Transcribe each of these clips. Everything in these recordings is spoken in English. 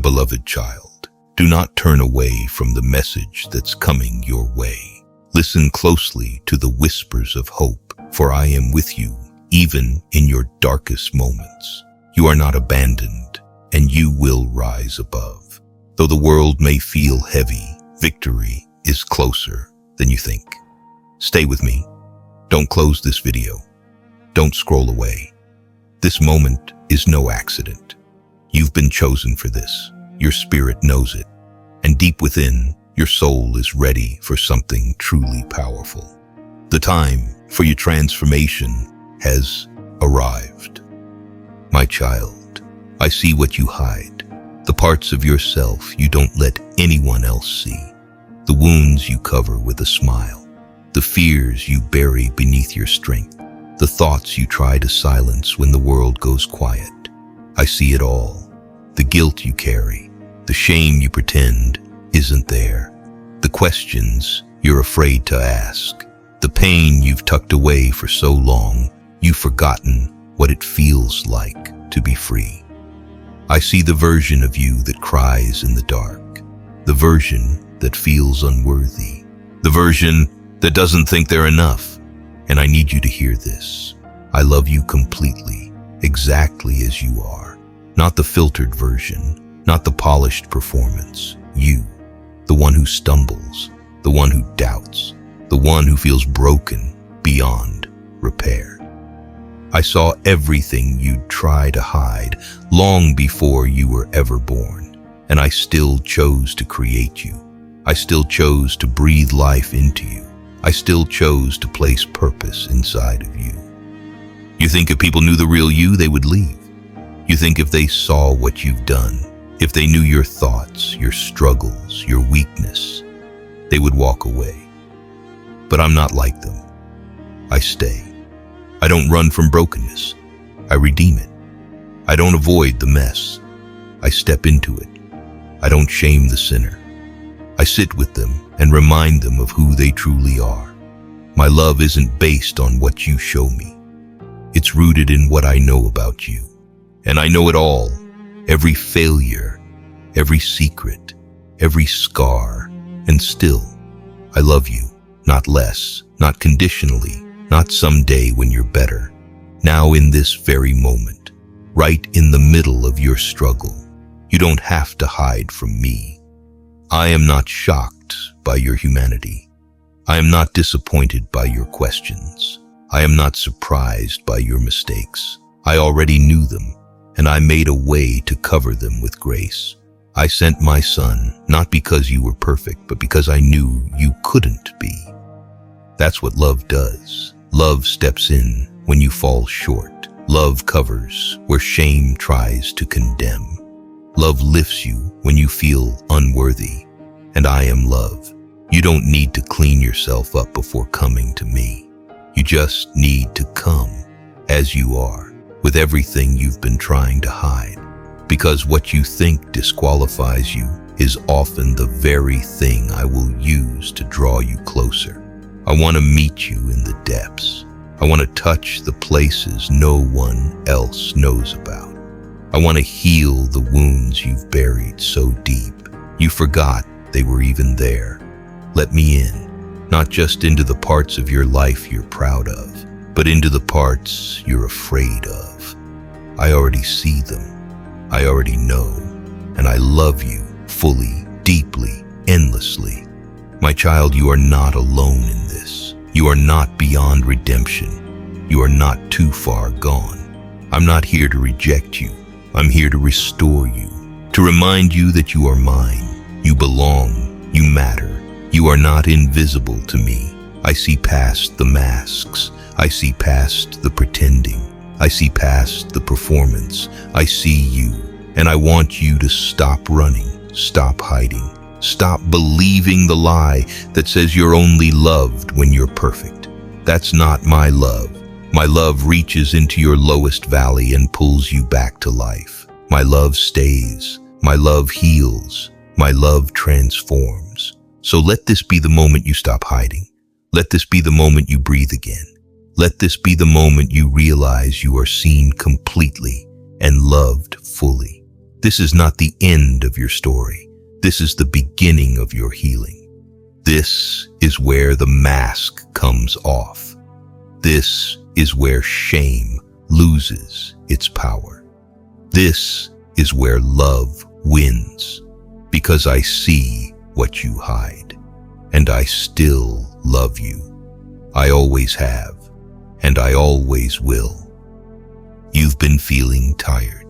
beloved child, do not turn away from the message that's coming your way. Listen closely to the whispers of hope, for I am with you, even in your darkest moments. You are not abandoned, and you will rise above. Though the world may feel heavy, victory is closer than you think. Stay with me. Don't close this video. Don't scroll away. This moment is no accident. You've been chosen for this. Your spirit knows it. And deep within, your soul is ready for something truly powerful. The time for your transformation has arrived. My child, I see what you hide, the parts of yourself you don't let anyone else see, the wounds you cover with a smile, the fears you bury beneath your strength, the thoughts you try to silence when the world goes quiet. I see it all, the guilt you carry, the shame you pretend isn't there, the questions you're afraid to ask, the pain you've tucked away for so long you've forgotten what it feels like to be free. I see the version of you that cries in the dark, the version that feels unworthy, the version that doesn't think they're enough. And I need you to hear this. I love you completely, exactly as you are. Not the filtered version, not the polished performance. You, the one who stumbles, the one who doubts, the one who feels broken beyond repair. I saw everything you'd try to hide long before you were ever born, and I still chose to create you. I still chose to breathe life into you. I still chose to place purpose inside of you. You think if people knew the real you, they would leave. You think if they saw what you've done, if they knew your thoughts, your struggles, your weakness, they would walk away. But I'm not like them. I stay. I don't run from brokenness. I redeem it. I don't avoid the mess. I step into it. I don't shame the sinner. I sit with them and remind them of who they truly are. My love isn't based on what you show me. It's rooted in what I know about you. And I know it all. Every failure, every secret, every scar. And still, I love you. Not less, not conditionally, not someday when you're better. Now in this very moment, right in the middle of your struggle, you don't have to hide from me. I am not shocked by your humanity. I am not disappointed by your questions. I am not surprised by your mistakes. I already knew them, and I made a way to cover them with grace. I sent my son, not because you were perfect, but because I knew you couldn't be. That's what love does. Love steps in when you fall short. Love covers where shame tries to condemn. Love lifts you when you feel unworthy. And I am love. You don't need to clean yourself up before coming to me. You just need to come as you are, with everything you've been trying to hide. Because what you think disqualifies you is often the very thing I will use to draw you closer. I want to meet you in the depths. I want to touch the places no one else knows about. I want to heal the wounds you've buried so deep you forgot they were even there. Let me in, not just into the parts of your life you're proud of, but into the parts you're afraid of. I already see them. I already know. And I love you fully, deeply, endlessly. My child, you are not alone in this. You are not beyond redemption. You are not too far gone. I'm not here to reject you. I'm here to restore you, to remind you that you are mine. You belong. You matter. You are not invisible to me. I see past the masks. I see past the pretending. I see past the performance. I see you, and I want you to stop running, stop hiding, stop believing the lie that says you're only loved when you're perfect. That's not my love. My love reaches into your lowest valley and pulls you back to life. My love stays. My love heals. My love transforms. So let this be the moment you stop hiding. Let this be the moment you breathe again. Let this be the moment you realize you are seen completely and loved fully. This is not the end of your story. This is the beginning of your healing. This is where the mask comes off. This is where shame loses its power. This is where love wins, because I see what you hide, and I still love you. I always have, and I always will. You've been feeling tired,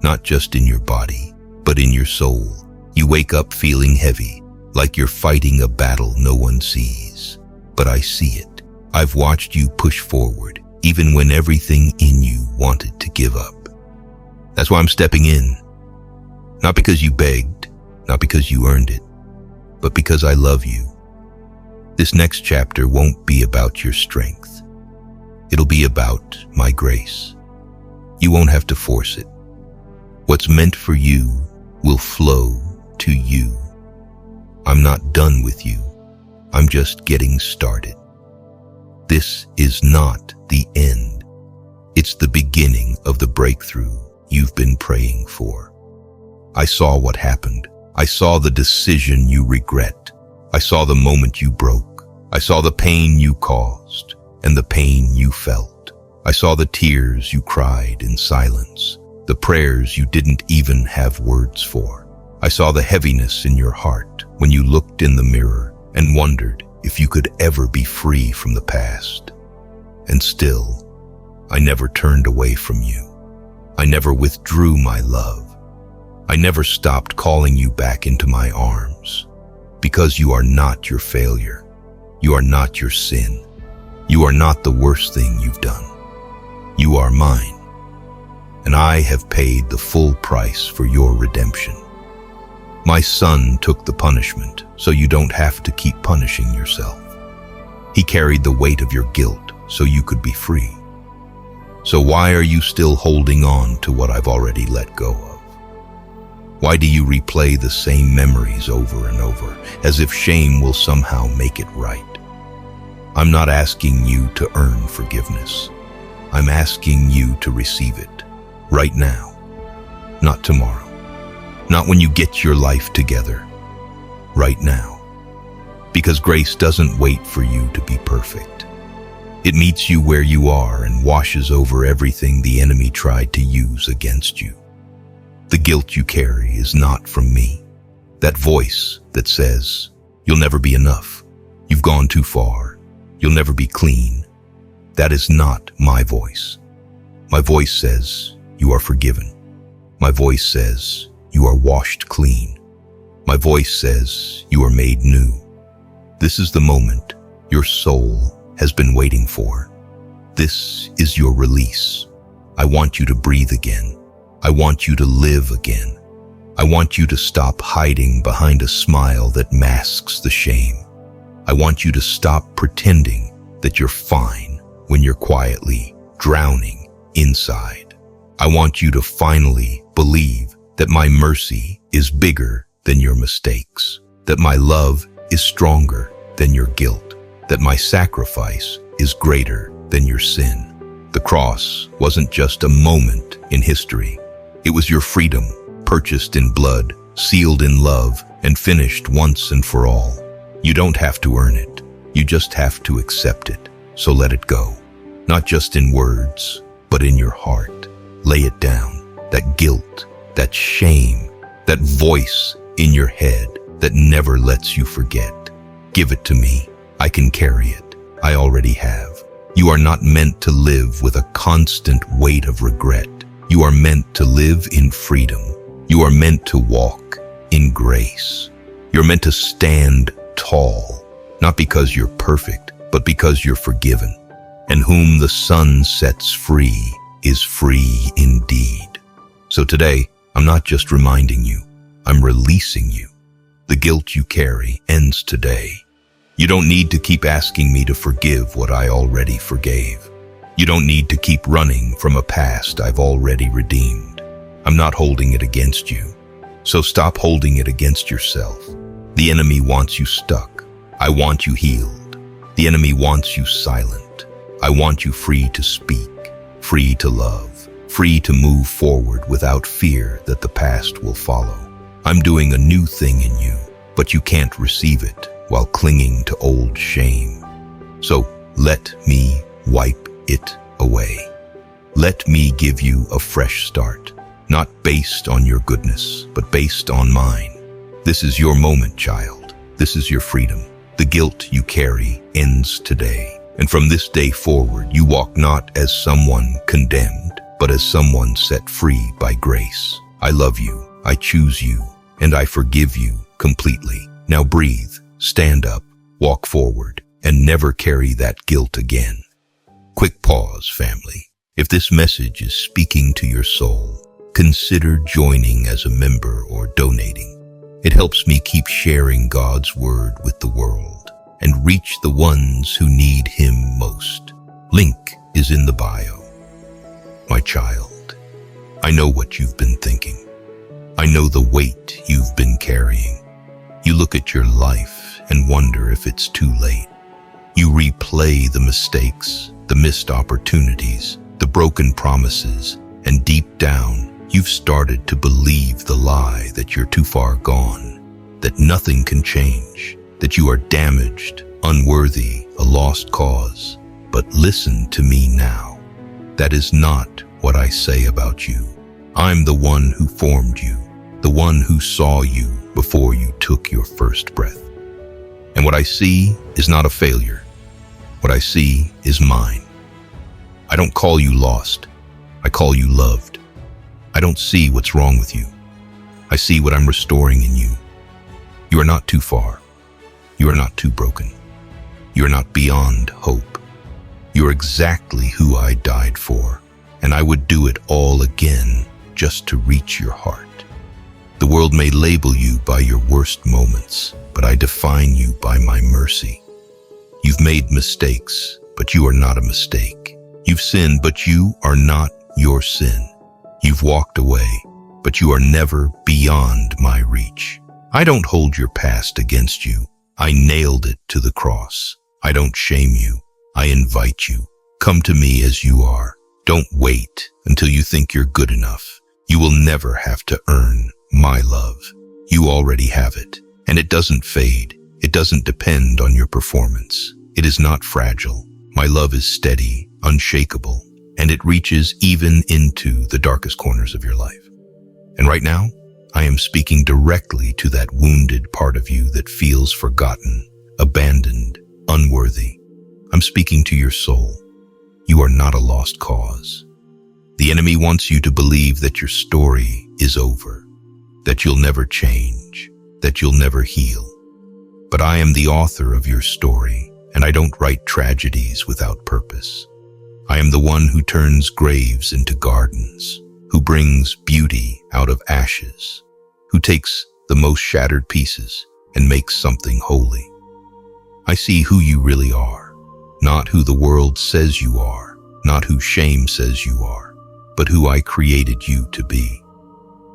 not just in your body, but in your soul. You wake up feeling heavy, like you're fighting a battle no one sees. But I see it. I've watched you push forward, even when everything in you wanted to give up. That's why I'm stepping in. Not because you begged, not because you earned it, but because I love you. This next chapter won't be about your strength. It'll be about my grace. You won't have to force it. What's meant for you will flow to you. I'm not done with you. I'm just getting started. This is not the end. It's the beginning of the breakthrough you've been praying for. I saw what happened. I saw the decision you regret. I saw the moment you broke. I saw the pain you caused and the pain you felt. I saw the tears you cried in silence, the prayers you didn't even have words for. I saw the heaviness in your heart when you looked in the mirror and wondered if you could ever be free from the past. And still, I never turned away from you. I never withdrew my love. I never stopped calling you back into my arms, because you are not your failure. You are not your sin. You are not the worst thing you've done. You are mine, and I have paid the full price for your redemption. My son took the punishment, so you don't have to keep punishing yourself. He carried the weight of your guilt, so you could be free. So why are you still holding on to what I've already let go of? Why do you replay the same memories over and over, as if shame will somehow make it right? I'm not asking you to earn forgiveness. I'm asking you to receive it, right now, not tomorrow, not when you get your life together, right now. Because grace doesn't wait for you to be perfect. It meets you where you are and washes over everything the enemy tried to use against you. The guilt you carry is not from me. That voice that says, you'll never be enough, you've gone too far, you'll never be clean. That is not my voice. My voice says, you are forgiven. My voice says, you are washed clean. My voice says, you are made new. This is the moment your soul has been waiting for. This is your release. I want you to breathe again. I want you to live again. I want you to stop hiding behind a smile that masks the shame. I want you to stop pretending that you're fine when you're quietly drowning inside. I want you to finally believe that my mercy is bigger than your mistakes, that my love is stronger than your guilt, that my sacrifice is greater than your sin. The cross wasn't just a moment in history. It was your freedom, purchased in blood, sealed in love, and finished once and for all. You don't have to earn it. You just have to accept it. So let it go. Not just in words, but in your heart. Lay it down. That guilt, that shame, that voice in your head that never lets you forget. Give it to me. I can carry it. I already have. You are not meant to live with a constant weight of regret. You are meant to live in freedom. You are meant to walk in grace. You're meant to stand tall, not because you're perfect, but because you're forgiven. And whom the Son sets free is free indeed. So today, I'm not just reminding you, I'm releasing you. The guilt you carry ends today. You don't need to keep asking me to forgive what I already forgave. You don't need to keep running from a past I've already redeemed. I'm not holding it against you. So stop holding it against yourself. The enemy wants you stuck. I want you healed. The enemy wants you silent. I want you free to speak, free to love, free to move forward without fear that the past will follow. I'm doing a new thing in you, but you can't receive it while clinging to old shame. So let me wipe it away. Let me give you a fresh start, not based on your goodness, but based on mine. This is your moment, child. This is your freedom. The guilt you carry ends today. And from this day forward, you walk not as someone condemned, but as someone set free by grace. I love you, I choose you, and I forgive you completely. Now breathe, stand up, walk forward, and never carry that guilt again. Quick pause, family. If this message is speaking to your soul, consider joining as a member or donating. It helps me keep sharing God's word with the world and reach the ones who need Him most. Link is in the bio. My child, I know what you've been thinking. I know the weight you've been carrying. You look at your life and wonder if it's too late. You replay the mistakes, the missed opportunities, the broken promises, and deep down, you've started to believe the lie that you're too far gone, that nothing can change, that you are damaged, unworthy, a lost cause. But listen to me now. That is not what I say about you. I'm the one who formed you, the one who saw you before you took your first breath. And what I see is not a failure. What I see is mine. I don't call you lost. I call you loved. I don't see what's wrong with you. I see what I'm restoring in you. You are not too far. You are not too broken. You are not beyond hope. You are exactly who I died for, and I would do it all again just to reach your heart. The world may label you by your worst moments, but I define you by my mercy. You've made mistakes, but you are not a mistake. You've sinned, but you are not your sin. You've walked away, but you are never beyond my reach. I don't hold your past against you. I nailed it to the cross. I don't shame you. I invite you. Come to me as you are. Don't wait until you think you're good enough. You will never have to earn my love. You already have it, and it doesn't fade. It doesn't depend on your performance. It is not fragile. My love is steady, unshakable, and it reaches even into the darkest corners of your life. And right now, I am speaking directly to that wounded part of you that feels forgotten, abandoned, unworthy. I'm speaking to your soul. You are not a lost cause. The enemy wants you to believe that your story is over, that you'll never change, that you'll never heal. But I am the author of your story, and I don't write tragedies without purpose. I am the one who turns graves into gardens, who brings beauty out of ashes, who takes the most shattered pieces and makes something holy. I see who you really are, not who the world says you are, not who shame says you are, but who I created you to be.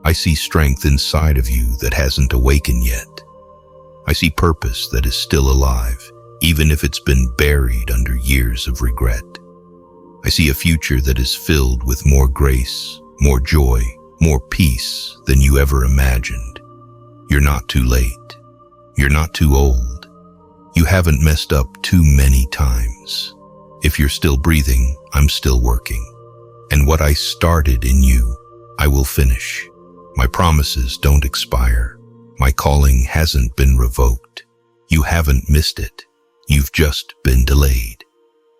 I see strength inside of you that hasn't awakened yet. I see purpose that is still alive, even if it's been buried under years of regret. I see a future that is filled with more grace, more joy, more peace than you ever imagined. You're not too late. You're not too old. You haven't messed up too many times. If you're still breathing, I'm still working. And what I started in you, I will finish. My promises don't expire. My calling hasn't been revoked. You haven't missed it. You've just been delayed.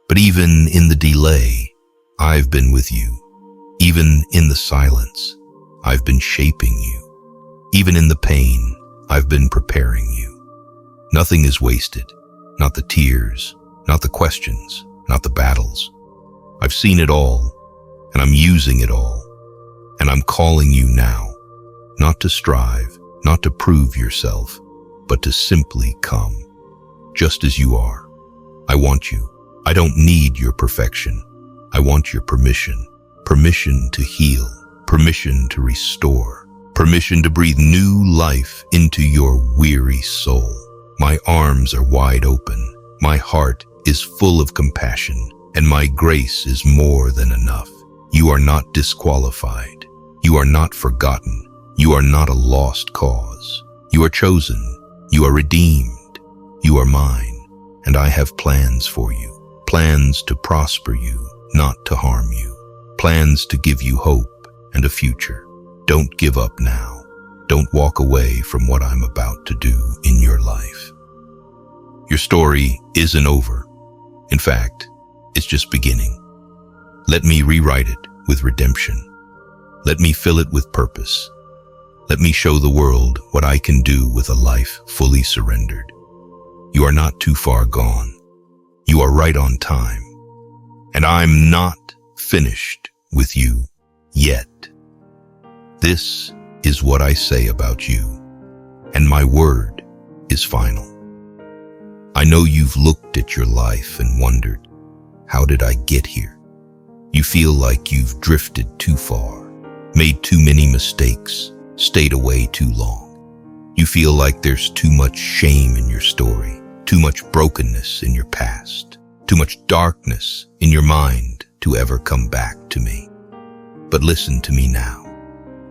But even in the delay, I've been with you. Even in the silence, I've been shaping you. Even in the pain, I've been preparing you. Nothing is wasted. Not the tears, not the questions, not the battles. I've seen it all, and I'm using it all. And I'm calling you now, not to strive, not to prove yourself, but to simply come, just as you are. I want you. I don't need your perfection. I want your permission. Permission to heal. Permission to restore. Permission to breathe new life into your weary soul. My arms are wide open. My heart is full of compassion, and my grace is more than enough. You are not disqualified. You are not forgotten. You are not a lost cause. You are chosen. You are redeemed. You are mine, and I have plans for you. Plans to prosper you, not to harm you. Plans to give you hope and a future. Don't give up now. Don't walk away from what I'm about to do in your life. Your story isn't over. In fact, it's just beginning. Let me rewrite it with redemption. Let me fill it with purpose. Let me show the world what I can do with a life fully surrendered. You are not too far gone. You are right on time. And I'm not finished with you yet. This is what I say about you, and my word is final. I know you've looked at your life and wondered, how did I get here? You feel like you've drifted too far, made too many mistakes, stayed away too long. You feel like there's too much shame in your story, too much brokenness in your past, too much darkness in your mind to ever come back to me. But listen to me now.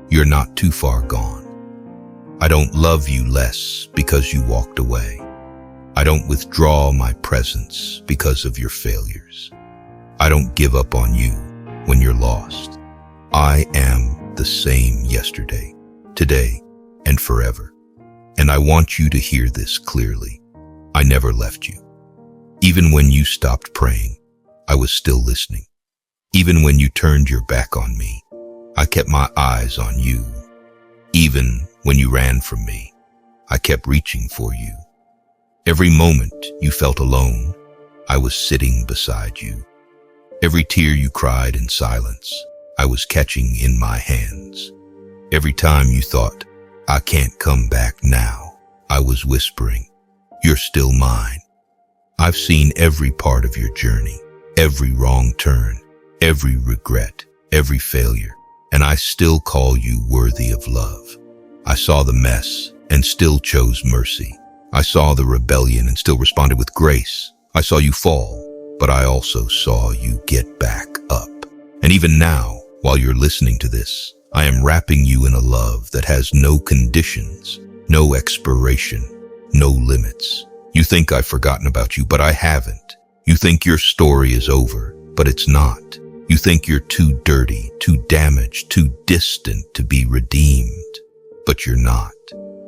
You're not too far gone. I don't love you less because you walked away. I don't withdraw my presence because of your failures. I don't give up on you when you're lost. I am the same yesterday, today, and forever. And I want you to hear this clearly. I never left you. Even when you stopped praying, I was still listening. Even when you turned your back on me, I kept my eyes on you. Even when you ran from me, I kept reaching for you. Every moment you felt alone, I was sitting beside you. Every tear you cried in silence, I was catching in my hands. Every time you thought, I can't come back now, I was whispering, you're still mine. I've seen every part of your journey, every wrong turn, every regret, every failure, and I still call you worthy of love. I saw the mess and still chose mercy. I saw the rebellion and still responded with grace. I saw you fall, but I also saw you get back up. And even now, while you're listening to this, I am wrapping you in a love that has no conditions, no expiration, no limits. You think I've forgotten about you, but I haven't. You think your story is over, but it's not. You think you're too dirty, too damaged, too distant to be redeemed, but you're not.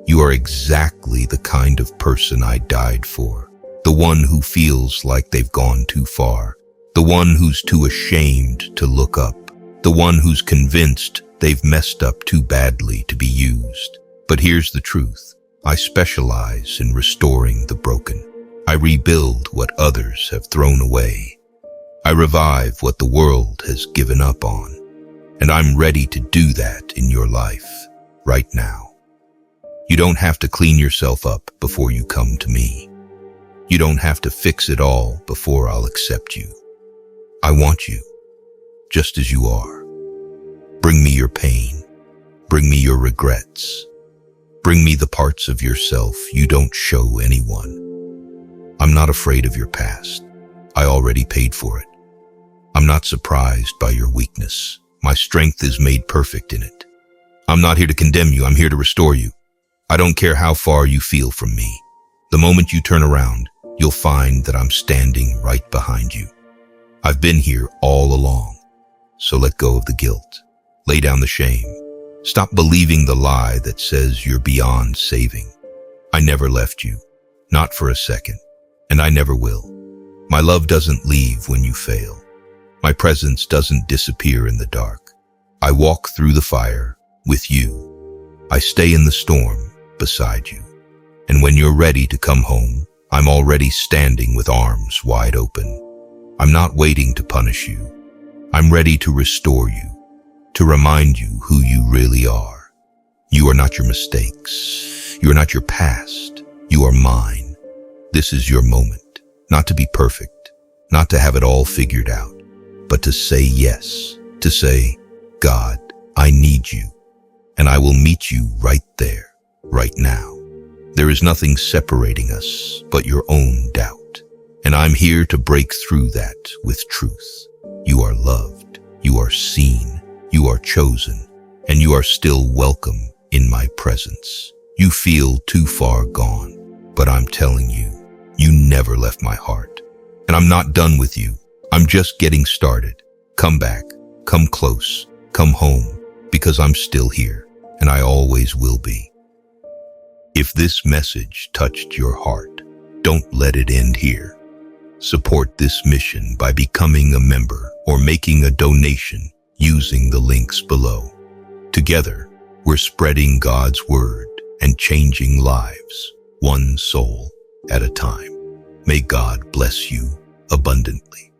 You are exactly the kind of person I died for. The one who feels like they've gone too far. The one who's too ashamed to look up. The one who's convinced they've messed up too badly to be used. But here's the truth. I specialize in restoring the broken. I rebuild what others have thrown away. I revive what the world has given up on. And I'm ready to do that in your life right now. You don't have to clean yourself up before you come to me. You don't have to fix it all before I'll accept you. I want you, just as you are. Bring me your pain. Bring me your regrets. Bring me the parts of yourself you don't show anyone. I'm not afraid of your past. I already paid for it. I'm not surprised by your weakness. My strength is made perfect in it. I'm not here to condemn you. I'm here to restore you. I don't care how far you feel from me. The moment you turn around, you'll find that I'm standing right behind you. I've been here all along. So let go of the guilt. Lay down the shame. Stop believing the lie that says you're beyond saving. I never left you, not for a second, and I never will. My love doesn't leave when you fail. My presence doesn't disappear in the dark. I walk through the fire with you. I stay in the storm beside you. And when you're ready to come home, I'm already standing with arms wide open. I'm not waiting to punish you. I'm ready to restore you, to remind you who you really are. You are not your mistakes. You are not your past. You are mine. This is your moment, not to be perfect, not to have it all figured out, but to say yes, to say, God, I need you, and I will meet you right there, right now. There is nothing separating us but your own doubt, and I'm here to break through that with truth. You are loved. You are seen, you are chosen, and you are still welcome in my presence. You feel too far gone, but I'm telling you, you never left my heart. And I'm not done with you. I'm just getting started. Come back, come close, come home, because I'm still here, and I always will be. If this message touched your heart, don't let it end here. Support this mission by becoming a member or making a donation using the links below. Together, we're spreading God's word and changing lives, one soul at a time. May God bless you abundantly.